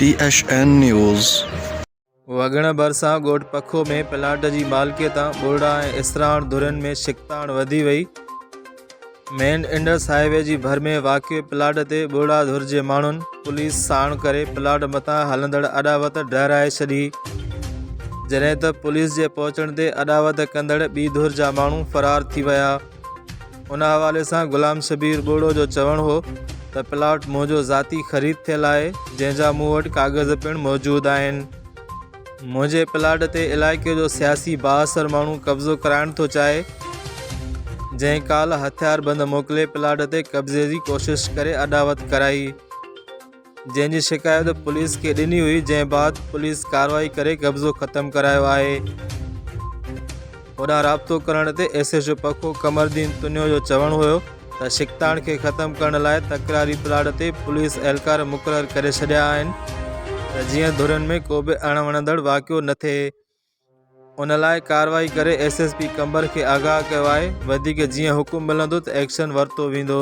THN news. वगण भरिसां ॻोठ पखो में प्लाट जी मालिकीअ तां ॿोड़ा ऐं इसराण धुरनि में छिकताण वधी वई। मेन इंडस हाईवे जी भर में वाक़िए प्लाट ते ॿोड़ा धुर जे माण्हुनि पुलिस साण करे प्लाट मथां हलंदड़ अॾावत डहिराए छॾी, जॾहिं त पुलिस जे पहुचण ते अॾावत कंदड़ ॿी धुर जा माण्हू फ़रार थी विया। उन हवाले सां गुलाम शबीर ॿोड़ो जो चवणु हो त प्लाट मुंहिंजो ज़ाती ख़रीद थियल आहे, जंहिंजा मूं वटि काग़ज़ पिणु मौजूदु आहिनि। मुंहिंजे प्लाट ते इलाइक़े जो सियासी बाअसर माण्हू कब्ज़ो कराइण थो चाहे, जंहिं काल हथियार बंदि मोकिले प्लाट ते कब्ज़े जी कोशिश करे अॾावत कराई, जंहिंजी शिकायत पुलिस खे ॾिनी हुई, जंहिं बाद पुलिस कार्रवाई करे कब्ज़ो ख़तमु करायो आहे। होॾां राब्तो करण ते SHO पखो कमरदीन तुनियो जो चवणु हुयो त शिकताण खे ख़तमु करण लाइ तकरारी प्लाट ते पुलिस एहलकार मुक़ररु करे छॾिया आहिनि त जीअं धुरनि में को बि अणवणंदड़ वाक़ियो न थिए। उन लाइ कार्रवाई करे SSP कंबर खे आगाह कयो आहे। वधीक जीअं हुकुम मिलंदो त एक्शन वरितो वेंदो।